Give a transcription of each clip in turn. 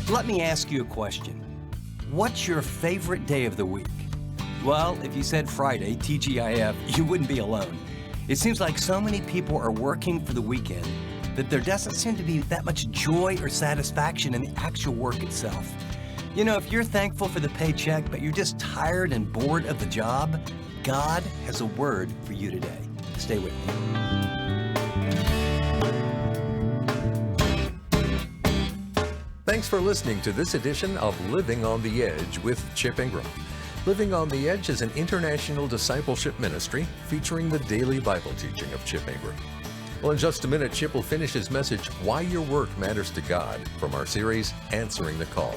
Let me ask you a question. What's your favorite day of the week? Well, if you said Friday, TGIF, you wouldn't be alone. It seems like so many people are working for the weekend that there doesn't seem to be that much joy or satisfaction in the actual work itself. You know, if you're thankful for the paycheck, but you're just tired and bored of the job, God has a word for you today. Stay with me. Thanks for listening to this edition of Living on the Edge with Chip Ingram. Living on the Edge is an international discipleship ministry featuring the daily Bible teaching of Chip Ingram. Well, in just a minute, Chip will finish his message, Why Your Work Matters to God, from our series, Answering the Call.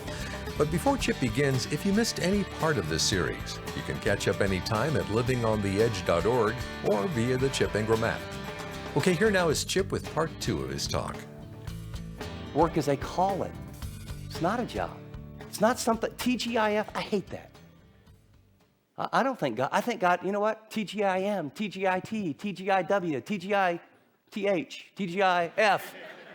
But before Chip begins, if you missed any part of this series, you can catch up anytime at livingontheedge.org or via the Chip Ingram app. Okay, here now is Chip with part 2 of his talk. Work is a calling. It's not a job. It's not something, TGIF, I hate that. I don't think God, I think God, you know what? TGIM, TGIT, TGIW, TGITH, TGIF,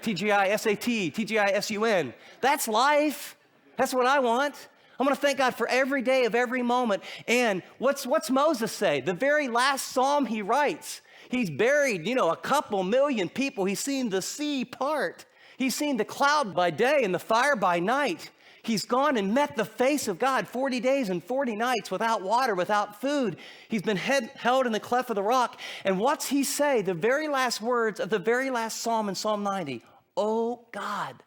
TGISAT, TGISUN. That's life. That's what I want. I'm going to thank God for every day of every moment. And what's Moses say? The very last psalm he writes, he's buried, a couple million people. He's seen the sea part. He's seen the cloud by day and the fire by night. He's gone and met the face of God 40 days and 40 nights without water, without food. He's been held in the cleft of the rock. And what's he say? The very last words of the very last psalm in Psalm 90. Oh God.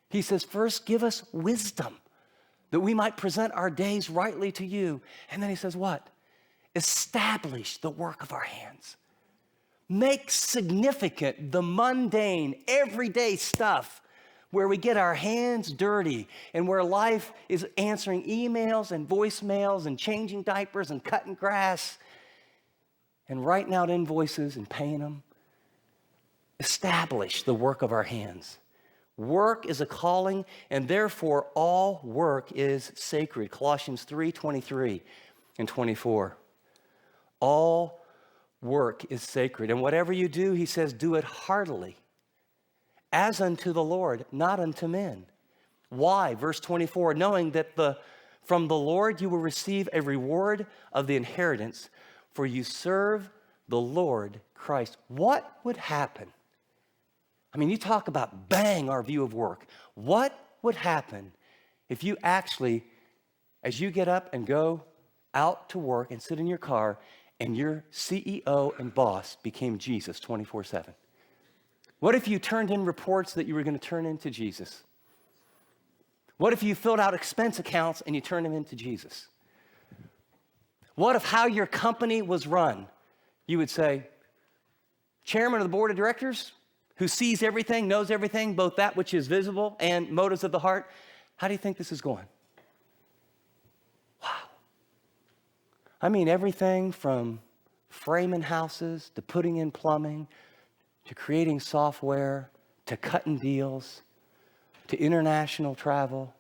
He says, first give us wisdom that we might present our days rightly to you. And then he says what? Establish the work of our hands. Make significant the mundane, everyday stuff where we get our hands dirty and where life is answering emails and voicemails and changing diapers and cutting grass and writing out invoices and paying them. Establish the work of our hands. Work is a calling, and therefore all work is sacred. Colossians 3:23 and 24. All work is sacred. And whatever you do, he says, do it heartily, as unto the Lord, not unto men. Why? Verse 24, knowing that from the Lord you will receive a reward of the inheritance, for you serve the Lord Christ. What would happen? I mean, you talk about bang our view of work. What would happen if you actually, as you get up and go out to work and sit in your car, and your CEO and boss became Jesus 24/7? What if you turned in reports that you were going to turn into Jesus? What if you filled out expense accounts and you turned them into Jesus? What if how your company was run, you would say, chairman of the board of directors, who sees everything, knows everything, both that which is visible and motives of the heart, how do you think this is going? Wow. I mean, everything from framing houses to putting in plumbing to creating software to cutting deals to international travel.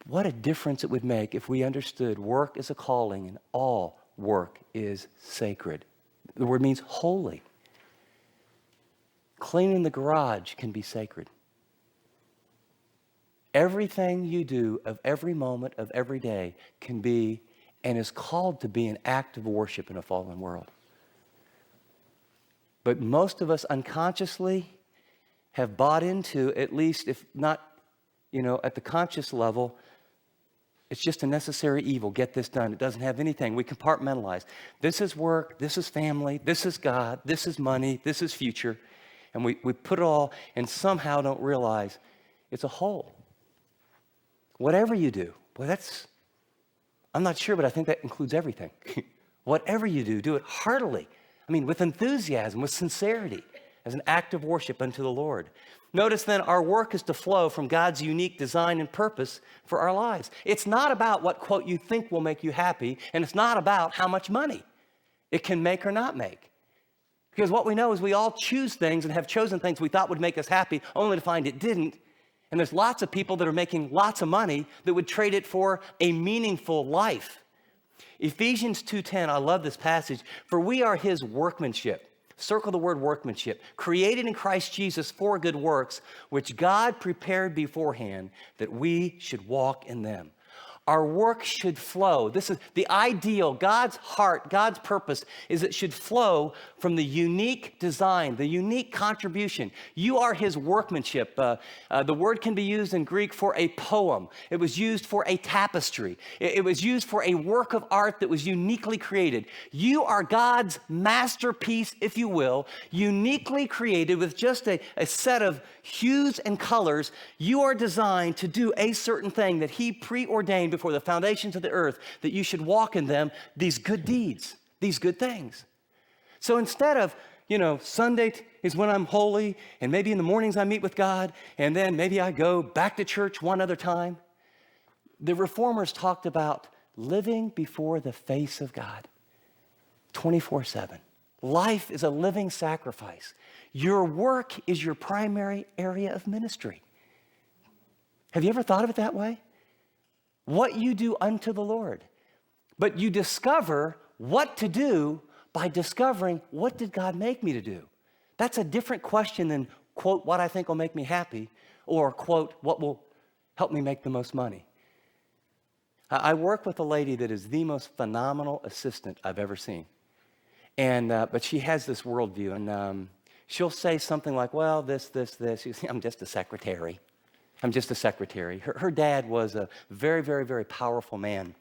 What a difference it would make if we understood work is a calling and all work is sacred. The word means holy. Cleaning the garage can be sacred. Everything you do of every moment of every day can be and is called to be an act of worship in a fallen world. But most of us unconsciously have bought into, at least if not, at the conscious level, it's just a necessary evil. Get this done. It doesn't have anything. We compartmentalize. This is work. This is family. This is God. This is money. This is future. And we put it all and somehow don't realize it's a whole. Whatever you do, I'm not sure, but I think that includes everything. Whatever you do it heartily. I mean, with enthusiasm, with sincerity, as an act of worship unto the Lord. Notice then, our work is to flow from God's unique design and purpose for our lives. It's not about what, quote, you think will make you happy, and it's not about how much money it can make or not make. Because what we know is we all choose things and have chosen things we thought would make us happy, only to find it didn't. And there's lots of people that are making lots of money that would trade it for a meaningful life. Ephesians 2:10, I love this passage. For we are his workmanship. Circle the word workmanship. Created in Christ Jesus for good works, which God prepared beforehand that we should walk in them. Our work should flow. This is the ideal. God's heart, God's purpose is it should flow from the unique design, the unique contribution. You are his workmanship. The word can be used in Greek for a poem. It was used for a tapestry. It was used for a work of art that was uniquely created. You are God's masterpiece, if you will, uniquely created with just a set of hues and colors. You are designed to do a certain thing that he preordained before the foundations of the earth, that you should walk in them, these good deeds, these good things. So instead of, Sunday is when I'm holy, and maybe in the mornings I meet with God, and then maybe I go back to church one other time, the reformers talked about living before the face of God 24/7. Life is a living sacrifice. Your work is your primary area of ministry. Have you ever thought of it that way? What you do unto the Lord. But you discover what to do by discovering, what did God make me to do? That's a different question than, quote, what I think will make me happy, or, quote, what will help me make the most money. I work with a lady that is the most phenomenal assistant I've ever seen. But she has this worldview, and she'll say something like, well, this. I'm just a secretary. I'm just a secretary. Her dad was a very, very, very powerful man,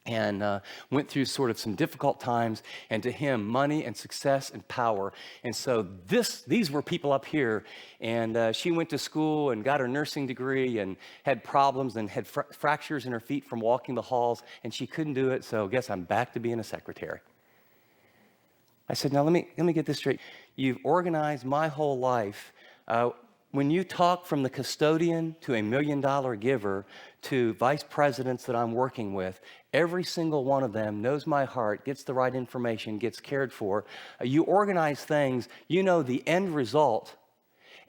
and went through sort of some difficult times, and to him, money and success and power. And so these were people up here, and she went to school and got her nursing degree and had problems and had fractures in her feet from walking the halls, and she couldn't do it, so I guess I'm back to being a secretary. I said, now let me get this straight. You've organized my whole life. When you talk from the custodian to $1 million giver to vice presidents that I'm working with, every single one of them knows my heart, gets the right information, gets cared for. You organize things, you know the end result,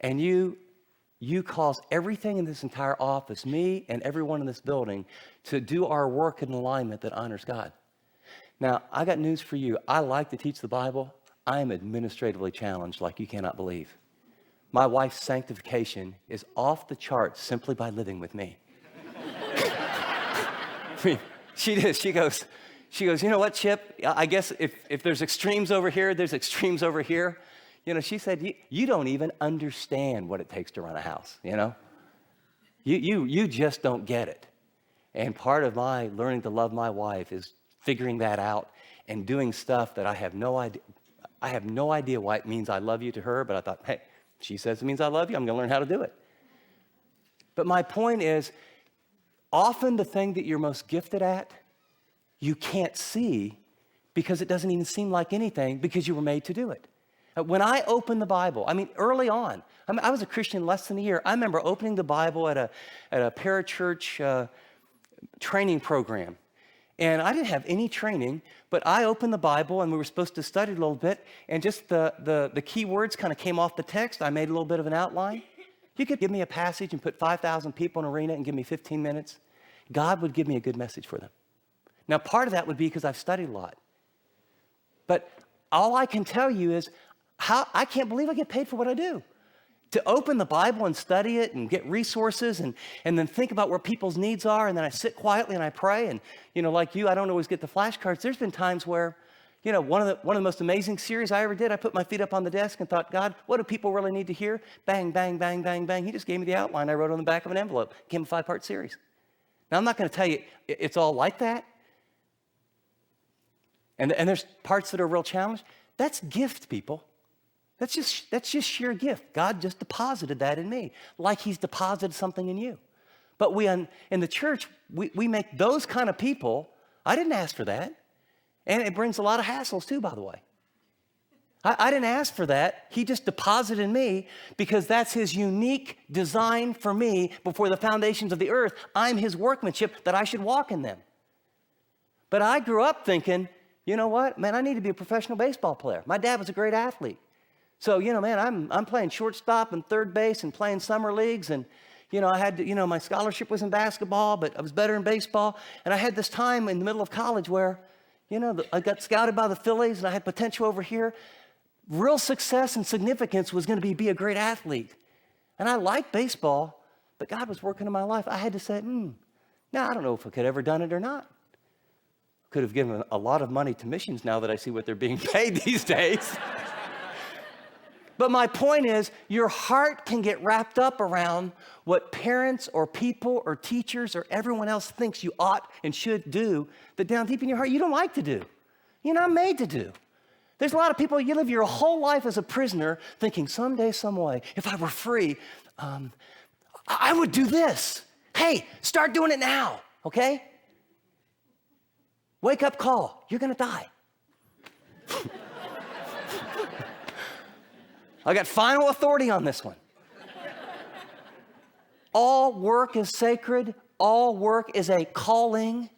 and you cause everything in this entire office, me and everyone in this building, to do our work in alignment that honors God. Now, I got news for you. I like to teach the Bible. I am administratively challenged like you cannot believe. My wife's sanctification is off the charts simply by living with me. I mean, she does. She goes, you know what, Chip? I guess if there's extremes over here, there's extremes over here. She said, you don't even understand what it takes to run a house, You just don't get it. And part of my learning to love my wife is figuring that out and doing stuff that I have no idea. I have no idea why it means I love you to her, but I thought, hey, she says it means I love you, I'm going to learn how to do it. But my point is, often the thing that you're most gifted at, you can't see because it doesn't even seem like anything because you were made to do it. When I opened the Bible, early on, I was a Christian less than a year. I remember opening the Bible at a parachurch training program. And I didn't have any training, but I opened the Bible and we were supposed to study a little bit, and just the key words kind of came off the text. I made a little bit of an outline. You could give me a passage and put 5,000 people in an arena and give me 15 minutes. God would give me a good message for them. Now, part of that would be because I've studied a lot. But all I can tell you is I can't believe I get paid for what I do. To open the Bible and study it and get resources and then think about where people's needs are, and then I sit quietly and I pray, and like you, I don't always get the flashcards. There's been times where, one of the most amazing series I ever did, I put my feet up on the desk and thought, God, what do people really need to hear? Bang, bang, bang, bang, bang. He just gave me the outline I wrote on the back of an envelope. It became a 5-part series. Now, I'm not going to tell you it's all like that. And there's parts that are real challenge. That's gift, people. That's just sheer gift. God just deposited that in me, like he's deposited something in you. But in the church, we make those kind of people. I didn't ask for that. And it brings a lot of hassles too, by the way. I didn't ask for that. He just deposited in me because that's his unique design for me before the foundations of the earth. I'm his workmanship that I should walk in them. But I grew up thinking, you know what? Man, I need to be a professional baseball player. My dad was a great athlete. So, man, I'm playing shortstop and third base and playing summer leagues. And, I had to, my scholarship was in basketball, but I was better in baseball. And I had this time in the middle of college where, I got scouted by the Phillies and I had potential over here. real success and significance was going to be a great athlete. And I liked baseball, but God was working in my life. I had to say, no, I don't know if I could have ever done it or not. Could have given a lot of money to missions now that I see what they're being paid these days. But my point is, your heart can get wrapped up around what parents or people or teachers or everyone else thinks you ought and should do, that down deep in your heart, you don't like to do. You're not made to do. There's a lot of people, you live your whole life as a prisoner thinking someday, some way, if I were free, I would do this. Hey, start doing it now, okay? Wake up call, you're gonna die. I got final authority on this one. All work is sacred. All work is a calling.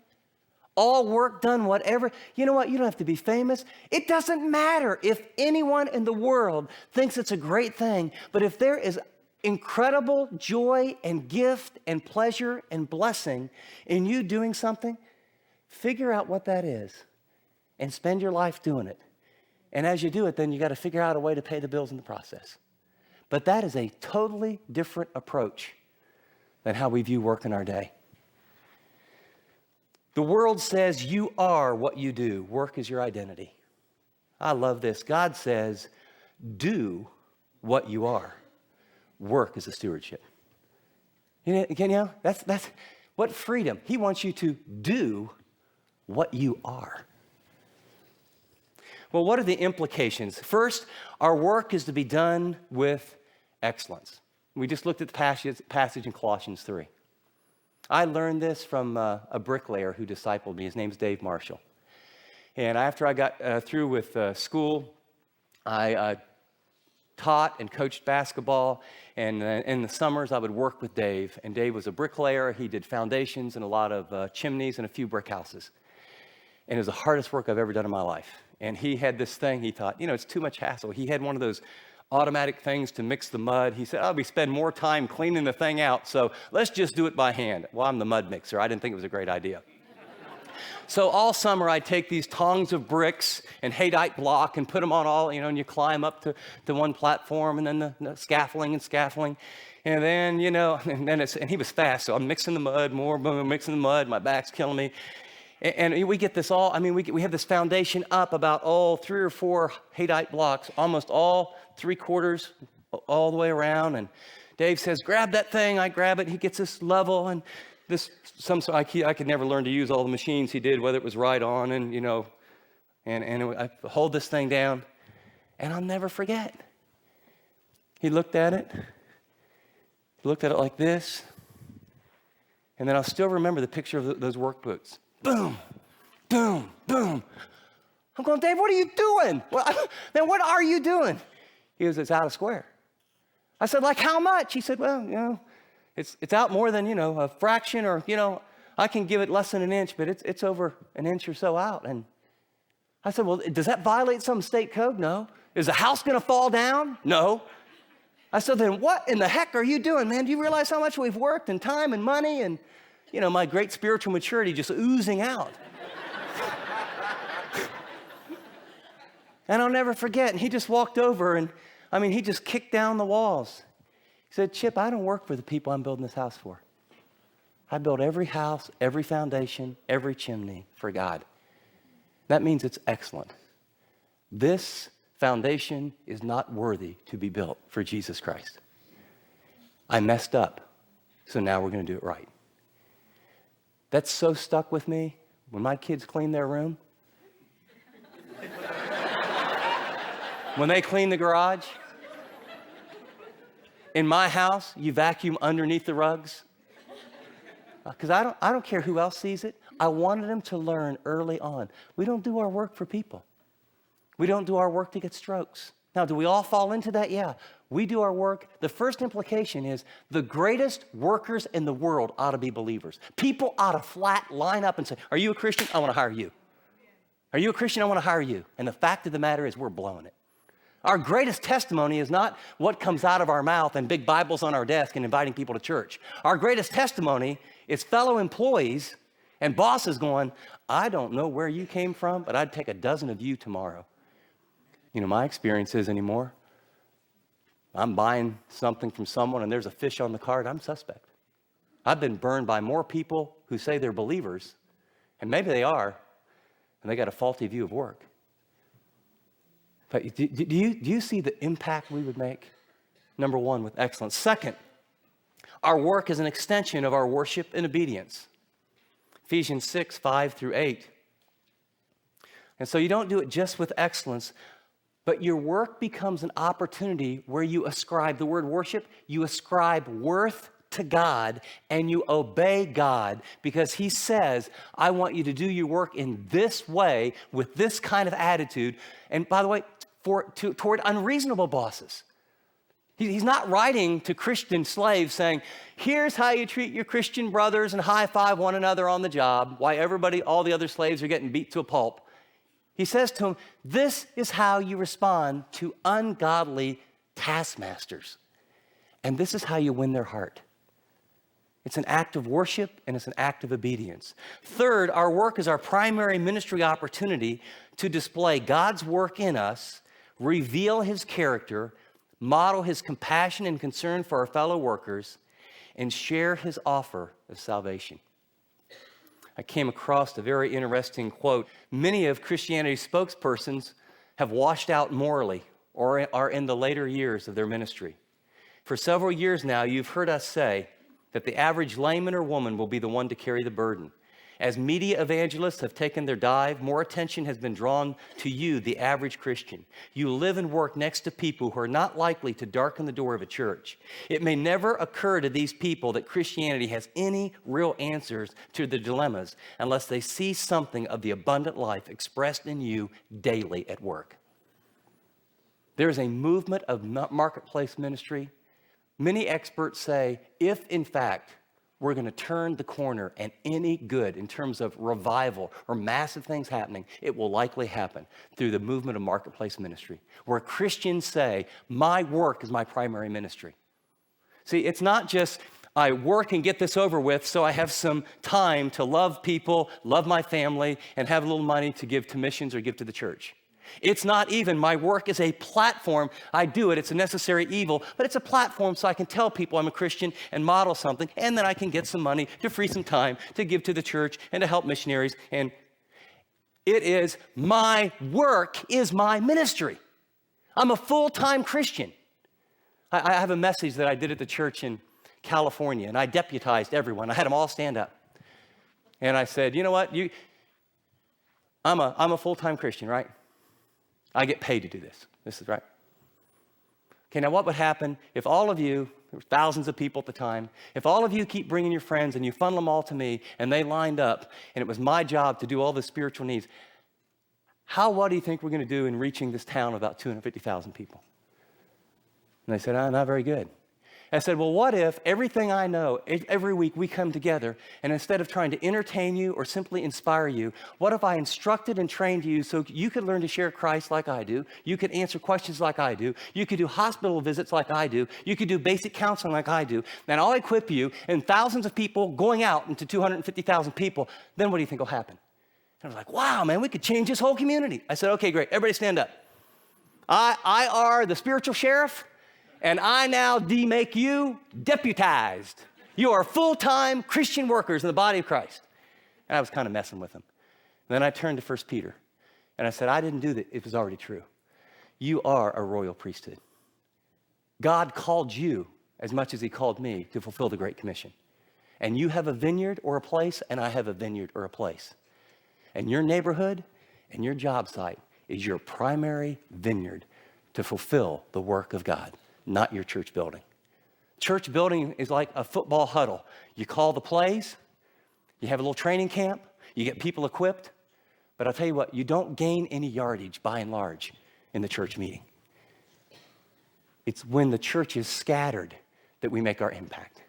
All work done, whatever. You know what? You don't have to be famous. It doesn't matter if anyone in the world thinks it's a great thing, but if there is incredible joy and gift and pleasure and blessing in you doing something, figure out what that is and spend your life doing it. And as you do it, then you got to figure out a way to pay the bills in the process. But that is a totally different approach than how we view work in our day. The world says you are what you do. Work is your identity. I love this. God says, do what you are. Work is a stewardship. Can you? That's what freedom. He wants you to do what you are. Well, what are the implications? First, our work is to be done with excellence. We just looked at the passage in Colossians 3. I learned this from a bricklayer who discipled me. His name's Dave Marshall. And after I got through with school, I taught and coached basketball. And in the summers, I would work with Dave. And Dave was a bricklayer. He did foundations and a lot of chimneys and a few brick houses. And it was the hardest work I've ever done in my life. And he had this thing, he thought, it's too much hassle. He had one of those automatic things to mix the mud. He said, we spend more time cleaning the thing out, so let's just do it by hand. Well, I'm the mud mixer. I didn't think it was a great idea. So all summer, I'd take these tongs of bricks and haydite block and put them on all, and you climb up to one platform, and then the scaffolding. And then, and he was fast, so I'm mixing the mud, more, boom, mixing the mud, my back's killing me. And we get this we have this foundation up about 3 or 4 haydite blocks, almost all 3/4 all the way around. And Dave says, grab that thing. I grab it. He gets this level. And I could never learn to use all the machines he did, whether it was right on and I hold this thing down. And I'll never forget. He looked at it. He looked at it like this. And then I'll still remember the picture of those work boots. Boom, boom, boom. I'm going, Dave, what are you doing? Man, what are you doing? He goes, it's out of square. I said, like how much? He said, well, it's out more than, a fraction or, I can give it less than an inch, but it's over an inch or so out. And I said, well, does that violate some state code? No. Is the house going to fall down? No. I said, then what in the heck are you doing, man? Do you realize how much we've worked and time and money and my great spiritual maturity just oozing out. And I'll never forget. And he just walked over and, he just kicked down the walls. He said, Chip, I don't work for the people I'm building this house for. I build every house, every foundation, every chimney for God. That means it's excellent. This foundation is not worthy to be built for Jesus Christ. I messed up, so now we're going to do it right. That's so stuck with me. When my kids clean their room, when they clean the garage, in my house, you vacuum underneath the rugs. Because I don't care who else sees it. I wanted them to learn early on. We don't do our work for people. We don't do our work to get strokes. Now, do we all fall into that? Yeah. We do our work. The first implication is the greatest workers in the world ought to be believers. People ought to flat line up and say, are you a Christian? I want to hire you. Are you a Christian? I want to hire you. And the fact of the matter is we're blowing it. Our greatest testimony is not what comes out of our mouth and big Bibles on our desk and inviting people to church. Our greatest testimony is fellow employees and bosses going, I don't know where you came from, but I'd take a dozen of you tomorrow. My experience is anymore. I'm buying something from someone and there's a fish on the cart, I'm suspect. I've been burned by more people who say they're believers, and maybe they are, and they got a faulty view of work. But do you see the impact we would make? Number one, with excellence. Second, our work is an extension of our worship and obedience. Ephesians 6, 5 through 8. And so you don't do it just with excellence, but your work becomes an opportunity where you ascribe, the word worship, you ascribe worth to God and you obey God because he says, I want you to do your work in this way with this kind of attitude. And by the way, toward unreasonable bosses. He's not writing to Christian slaves saying, here's how you treat your Christian brothers and high five one another on the job, why all the other slaves are getting beat to a pulp. He says to them, this is how you respond to ungodly taskmasters. And this is how you win their heart. It's an act of worship and it's an act of obedience. Third, our work is our primary ministry opportunity to display God's work in us, reveal his character, model his compassion and concern for our fellow workers, and share his offer of salvation. I came across a very interesting quote. Many of Christianity's spokespersons have washed out morally or are in the later years of their ministry. For several years now, you've heard us say that the average layman or woman will be the one to carry the burden. As media evangelists have taken their dive, more attention has been drawn to you, the average Christian. You live and work next to people who are not likely to darken the door of a church. It may never occur to these people that Christianity has any real answers to the dilemmas unless they see something of the abundant life expressed in you daily at work. There is a movement of marketplace ministry. Many experts say, if in fact we're going to turn the corner and any good in terms of revival or massive things happening, it will likely happen through the movement of marketplace ministry, where Christians say, my work is my primary ministry. See, it's not just I work and get this over with so I have some time to love people, love my family, and have a little money to give to missions or give to the church. It's not even my work is a platform. I do it. It's a necessary evil, but it's a platform so I can tell people I'm a Christian and model something, and then I can get some money to free some time to give to the church and to help missionaries. And it is my work is my ministry. I'm a full-time Christian. I have a message that I did at the church in California, and I deputized everyone. I had them all stand up. And I said, you know what? I'm a full-time Christian, right? I get paid to do this. This is right. Okay, now what would happen if all of you, there were thousands of people at the time, if all of you keep bringing your friends and you funnel them all to me and they lined up and it was my job to do all the spiritual needs, what do you think we're going to do in reaching this town of about 250,000 people? And they said, not very good. I said, well, what if everything I know, every week we come together, and instead of trying to entertain you or simply inspire you, what if I instructed and trained you so you could learn to share Christ like I do, you could answer questions like I do, you could do hospital visits like I do, you could do basic counseling like I do, and I'll equip you, and thousands of people going out into 250,000 people, then what do you think will happen? And I was like, wow, man, we could change this whole community. I said, okay, great, everybody stand up. I are the spiritual sheriff, and I now make you deputized. You are full-time Christian workers in the body of Christ. And I was kind of messing with them. And then I turned to 1 Peter, and I said, I didn't do that. It was already true. You are a royal priesthood. God called you as much as he called me to fulfill the Great Commission. And you have a vineyard or a place, and I have a vineyard or a place. And your neighborhood and your job site is your primary vineyard to fulfill the work of God, not your church building. Church building is like a football huddle. You call the plays, you have a little training camp, you get people equipped, but I'll tell you what, you don't gain any yardage by and large in the church meeting. It's when the church is scattered that we make our impact.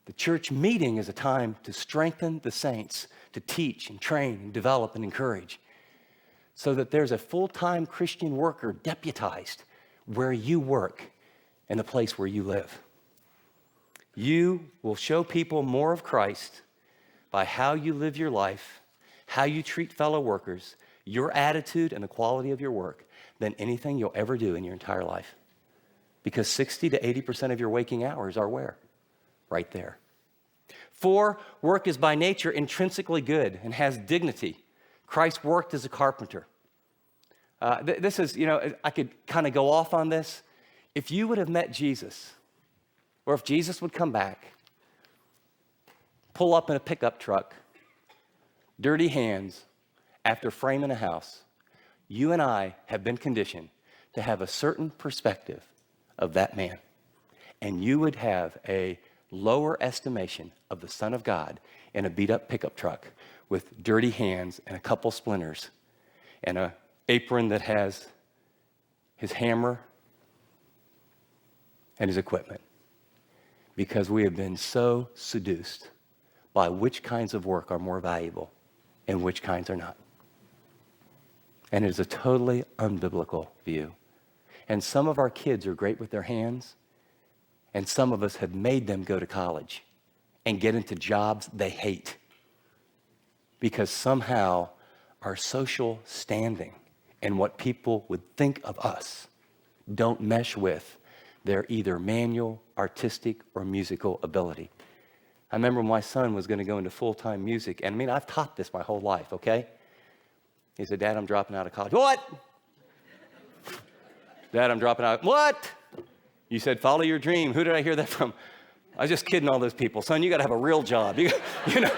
The church meeting is a time to strengthen the saints, to teach and train and develop and encourage, so that there's a full-time Christian worker deputized where you work and the place where you live. You will show people more of Christ by how you live your life, how you treat fellow workers, your attitude and the quality of your work, than anything you'll ever do in your entire life. Because 60 to 80% of your waking hours are where? Right there. 4, work is by nature intrinsically good and has dignity. Christ worked as a carpenter. This is, I could kind of go off on this. If you would have met Jesus, or if Jesus would come back, pull up in a pickup truck, dirty hands, after framing a house, you and I have been conditioned to have a certain perspective of that man. And you would have a lower estimation of the Son of God in a beat-up pickup truck with dirty hands and a couple splinters and an apron that has his hammer and his equipment. Because we have been so seduced by which kinds of work are more valuable and which kinds are not. And it is a totally unbiblical view. And some of our kids are great with their hands, and some of us have made them go to college and get into jobs they hate because somehow our social standing and what people would think of us don't mesh with their either manual, artistic, or musical ability. I remember my son was going to go into full-time music, and I've taught this my whole life, okay? He said, Dad, I'm dropping out of college. What? Dad, I'm dropping out. What? You said, follow your dream. Who did I hear that from? I was just kidding all those people. Son, you got to have a real job. You know.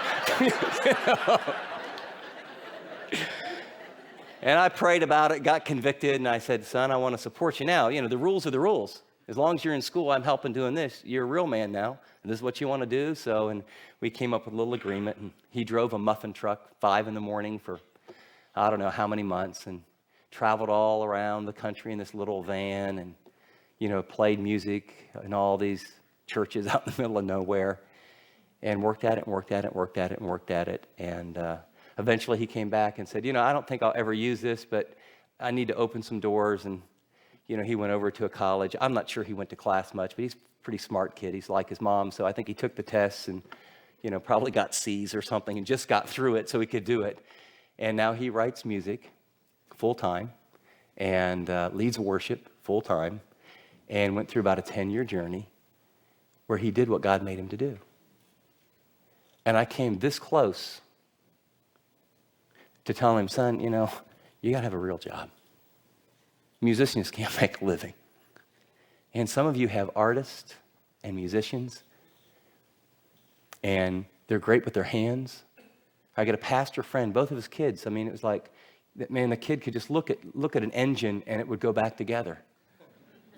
And I prayed about it, got convicted, and I said, son, I want to support you now. The rules are the rules. As long as you're in school, I'm helping doing this. You're a real man now, and this is what you want to do. So, and we came up with a little agreement, and he drove a muffin truck 5 a.m. for I don't know how many months, and traveled all around the country in this little van, and played music in all these churches out in the middle of nowhere, and worked at it. And eventually he came back and said, I don't think I'll ever use this, but I need to open some doors. And, he went over to a college. I'm not sure he went to class much, but he's a pretty smart kid. He's like his mom. So I think he took the tests and, probably got C's or something and just got through it so he could do it. And now he writes music full-time and leads worship full-time, and went through about a 10-year journey where he did what God made him to do. And I came this close to telling him, son, you got to have a real job. Musicians can't make a living. And some of you have artists and musicians, and they're great with their hands. I got a pastor friend, both of his kids. It was like, the kid could just look at an engine and it would go back together.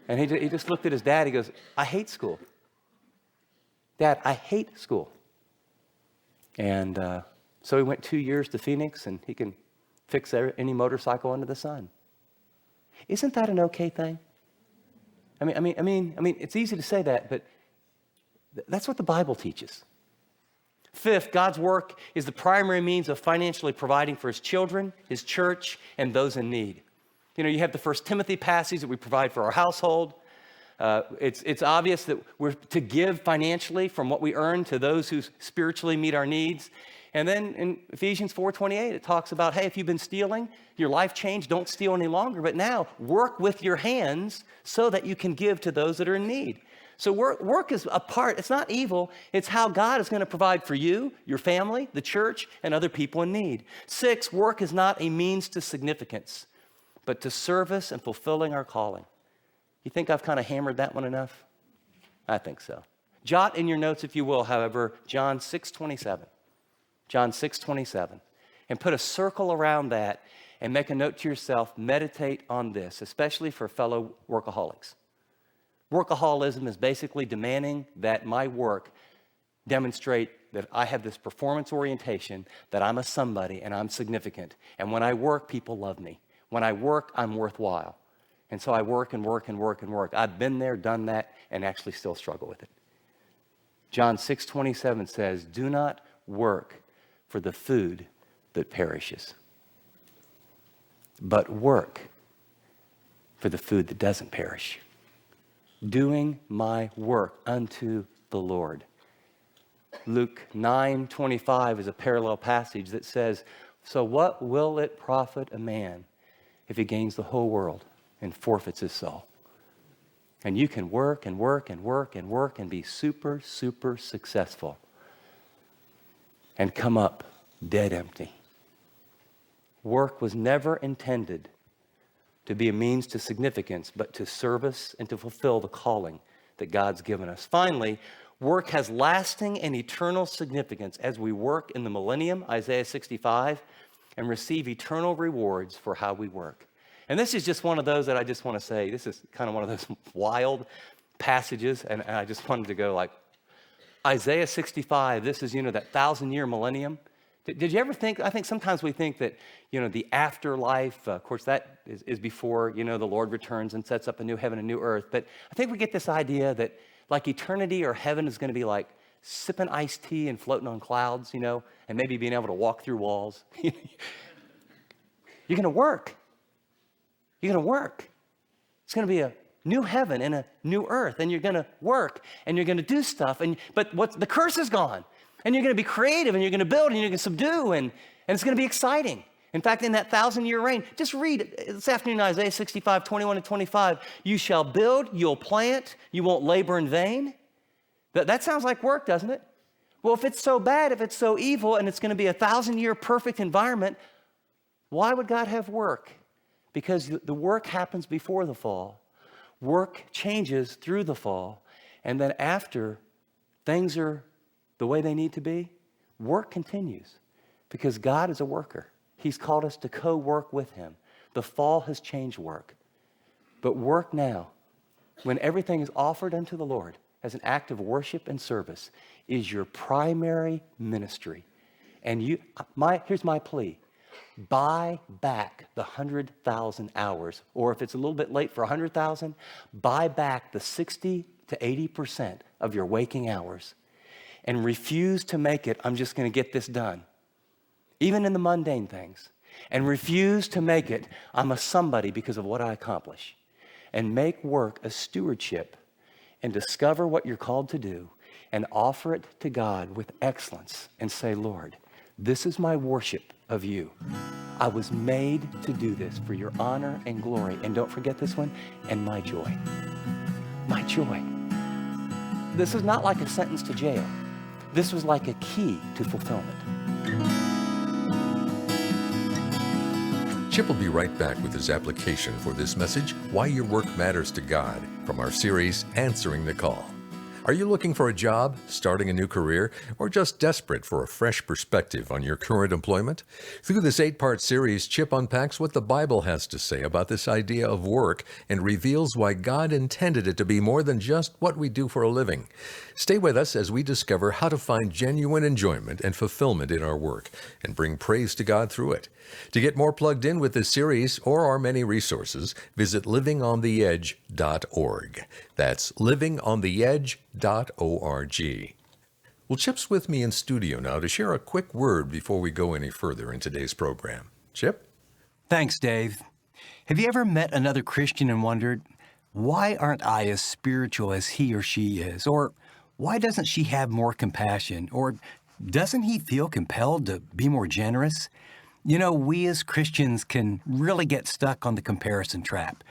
And he just looked at his dad. He goes, I hate school. Dad, I hate school. And so he went 2 years to Phoenix, and he can fix any motorcycle under the sun. Isn't that an okay thing? It's easy to say that, but that's what the Bible teaches. 5th, God's work is the primary means of financially providing for his children, his church, and those in need. You have the 1 Timothy passage that we provide for our household. It's obvious that we're to give financially from what we earn to those who spiritually meet our needs. And then in Ephesians 4:28, it talks about, hey, if you've been stealing, your life changed, don't steal any longer, but now work with your hands so that you can give to those that are in need. So work is a part. It's not evil. It's how God is going to provide for you, your family, the church, and other people in need. 6, work is not a means to significance, but to service and fulfilling our calling. You think I've kind of hammered that one enough? I think so. Jot in your notes, if you will, however, John 6:27. John 6:27. And put a circle around that and make a note to yourself, meditate on this, especially for fellow workaholics. Workaholism is basically demanding that my work demonstrate that I have this performance orientation, that I'm a somebody and I'm significant. And when I work, people love me. When I work, I'm worthwhile. And so I work and work and work and work. I've been there, done that, and actually still struggle with it. John 6:27 says, do not work for the food that perishes, but work for the food that doesn't perish. Doing my work unto the Lord. Luke 9:25 is a parallel passage that says, so what will it profit a man if he gains the whole world and forfeits his soul. And you can work and work and work and work and be super, super successful and come up dead empty. Work was never intended to be a means to significance, but to service and to fulfill the calling that God's given us. Finally, work has lasting and eternal significance as we work in the millennium, Isaiah 65, and receive eternal rewards for how we work. And this is just one of those that I just want to say, this is kind of one of those wild passages, and I just wanted to go like, Isaiah 65, this is, that 1,000-year millennium. Did you ever think, I think sometimes we think that, the afterlife, of course, that is before, the Lord returns and sets up a new heaven and new earth. But I think we get this idea that like eternity or heaven is going to be like sipping iced tea and floating on clouds, and maybe being able to walk through walls. You're going to work. You're going to work. It's going to be a new heaven and a new earth, and you're going to work, and you're going to do stuff, but the curse is gone, and you're going to be creative, and you're going to build, and you're going to subdue, and it's going to be exciting. In fact, in that 1,000-year reign, just read this afternoon, Isaiah 65, 21 and 25. You shall build, you'll plant, you won't labor in vain. That sounds like work, doesn't it? Well, if it's so bad, if it's so evil, and it's going to be a 1,000-year perfect environment, why would God have work? Because the work happens before the fall. Work changes through the fall. And then after things are the way they need to be, work continues. Because God is a worker. He's called us to co-work with him. The fall has changed work. But work now, when everything is offered unto the Lord as an act of worship and service, is your primary ministry. And here's my plea. Buy back the 100,000 hours, or if it's a little bit late for 100,000, buy back the 60 to 80% of your waking hours and refuse to make it, I'm just going to get this done, even in the mundane things, and refuse to make it, I'm a somebody because of what I accomplish, and make work a stewardship and discover what you're called to do and offer it to God with excellence and say, Lord, this is my worship of you. I was made to do this for your honor and glory. And don't forget this one, and my joy. My joy. This is not like a sentence to jail. This was like a key to fulfillment. Chip will be right back with his application for this message, Why Your Work Matters to God, from our series, Answering the Call. Are you looking for a job, starting a new career, or just desperate for a fresh perspective on your current employment? Through this 8-part series, Chip unpacks what the Bible has to say about this idea of work and reveals why God intended it to be more than just what we do for a living. Stay with us as we discover how to find genuine enjoyment and fulfillment in our work and bring praise to God through it. To get more plugged in with this series or our many resources, visit livingontheedge.org. That's livingontheedge.org. Well, Chip's with me in studio now to share a quick word before we go any further in today's program. Chip? Thanks, Dave. Have you ever met another Christian and wondered, why aren't I as spiritual as he or she is? Or why doesn't she have more compassion? Or doesn't he feel compelled to be more generous? We as Christians can really get stuck on the comparison trap.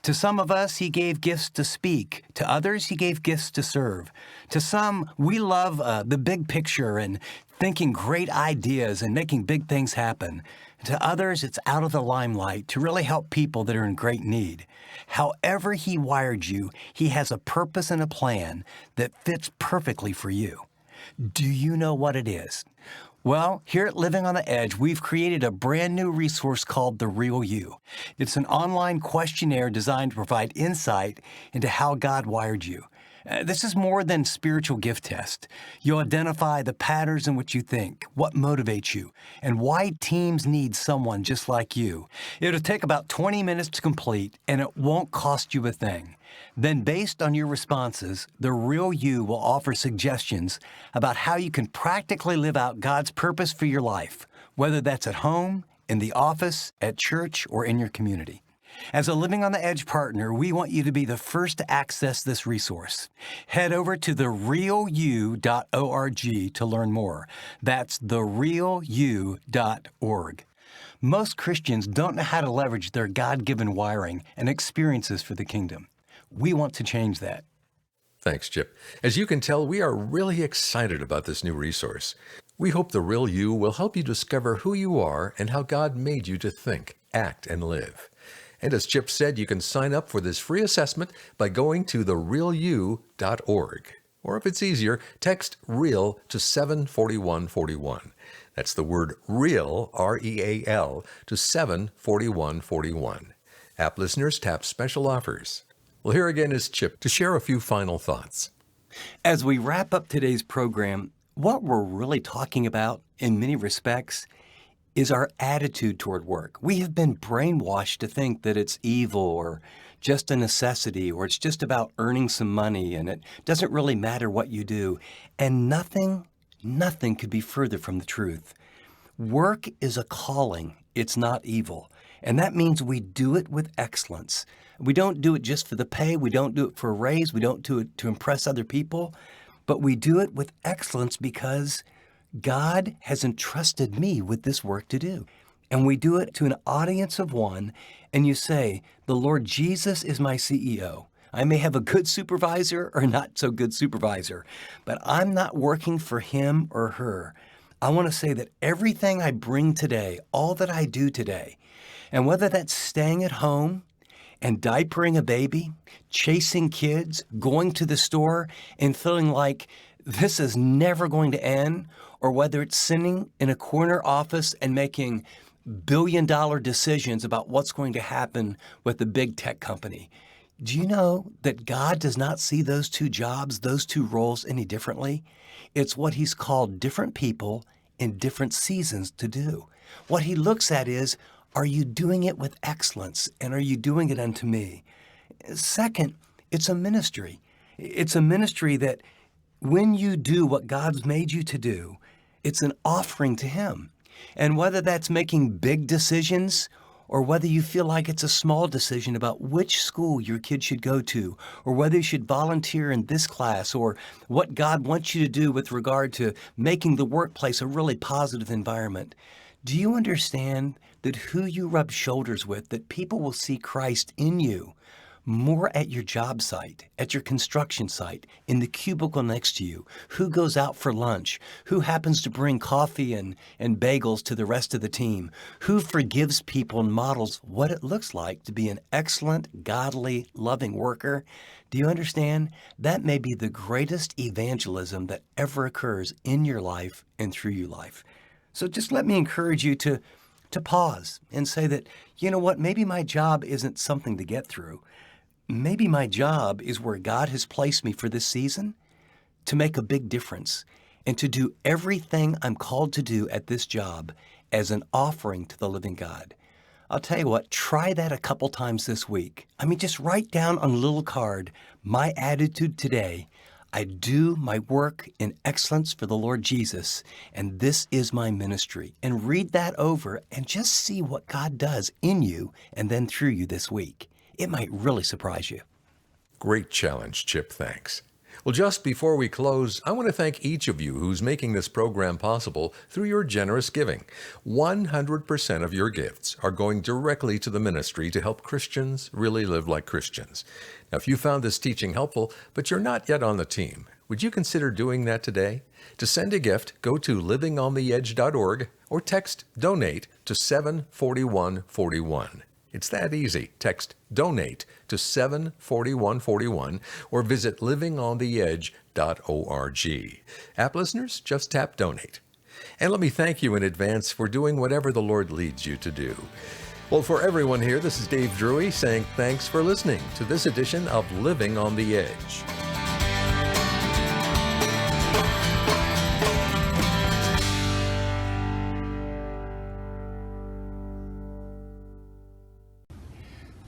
To some of us, he gave gifts to speak. To others, he gave gifts to serve. To some, we love the big picture and thinking great ideas and making big things happen. To others, it's out of the limelight to really help people that are in great need. However he wired you, he has a purpose and a plan that fits perfectly for you. Do you know what it is? Well, here at Living on the Edge, we've created a brand new resource called The Real You. It's an online questionnaire designed to provide insight into how God wired you. This is more than spiritual gift test. You'll identify the patterns in which you think, what motivates you, and why teams need someone just like you. It'll take about 20 minutes to complete, and it won't cost you a thing. Then, based on your responses, The Real You will offer suggestions about how you can practically live out God's purpose for your life, whether that's at home, in the office, at church, or in your community. As a Living on the Edge partner, we want you to be the first to access this resource. Head over to therealu.org to learn more. That's therealu.org. Most Christians don't know how to leverage their God-given wiring and experiences for the kingdom. We want to change that. Thanks, Chip. As you can tell, we are really excited about this new resource. We hope The Real You will help you discover who you are and how God made you to think, act, and live. And as Chip said, you can sign up for this free assessment by going to therealyou.org. Or if it's easier, text REAL to 74141. That's the word REAL, R-E-A-L, to 74141. App listeners tap special offers. Well, here again is Chip to share a few final thoughts. As we wrap up today's program, what we're really talking about, in many respects, is our attitude toward work. We have been brainwashed to think that it's evil or just a necessity, or it's just about earning some money and it doesn't really matter what you do. And nothing could be further from the truth. Work is a calling. It's not evil. And that means we do it with excellence. We don't do it just for the pay. We don't do it for a raise. We don't do it to impress other people. But we do it with excellence because God has entrusted me with this work to do. And we do it to an audience of one, and you say, the Lord Jesus is my CEO. I may have a good supervisor or not so good supervisor, but I'm not working for him or her. I want to say that everything I bring today, all that I do today, and whether that's staying at home and diapering a baby, chasing kids, going to the store and feeling like this is never going to end, or whether it's sitting in a corner office and making billion-dollar decisions about what's going to happen with the big tech company. Do you know that God does not see those two jobs, those two roles any differently? It's what he's called different people in different seasons to do. What he looks at is, are you doing it with excellence, and are you doing it unto me? Second, it's a ministry. It's a ministry that when you do what God's made you to do, it's an offering to him. And whether that's making big decisions or whether you feel like it's a small decision about which school your kid should go to, or whether you should volunteer in this class, or what God wants you to do with regard to making the workplace a really positive environment, do you understand that who you rub shoulders with, that people will see Christ in you more at your job site, at your construction site, in the cubicle next to you, who goes out for lunch, who happens to bring coffee and bagels to the rest of the team, who forgives people and models what it looks like to be an excellent, godly, loving worker. Do you understand? That may be the greatest evangelism that ever occurs in your life and through your life. So just let me encourage you to pause and say that, you know what, maybe my job isn't something to get through. Maybe my job is where God has placed me for this season to make a big difference and to do everything I'm called to do at this job as an offering to the living God. I'll tell you what, try that a couple times this week. I mean, just write down on a little card, my attitude today. I do my work in excellence for the Lord Jesus, and this is my ministry. And read that over and just see what God does in you and then through you this week. It might really surprise you. Great challenge, Chip. Thanks. Well, just before we close, I want to thank each of you who's making this program possible through your generous giving. 100% of your gifts are going directly to the ministry to help Christians really live like Christians. Now, if you found this teaching helpful, but you're not yet on the team, would you consider doing that today? To send a gift, go to livingontheedge.org or text DONATE to 74141. It's that easy. Text DONATE to 74141 or visit livingontheedge.org. App listeners, just tap Donate. And let me thank you in advance for doing whatever the Lord leads you to do. Well, for everyone here, this is Dave Drury saying thanks for listening to this edition of Living on the Edge.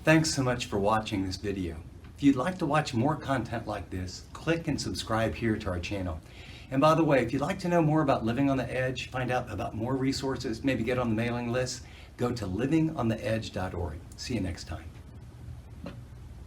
Thanks so much for watching this video. If you'd like to watch more content like this, click and subscribe here to our channel. And by the way, if you'd like to know more about Living on the Edge, find out about more resources, maybe get on the mailing list, go to livingontheedge.org. See you next time.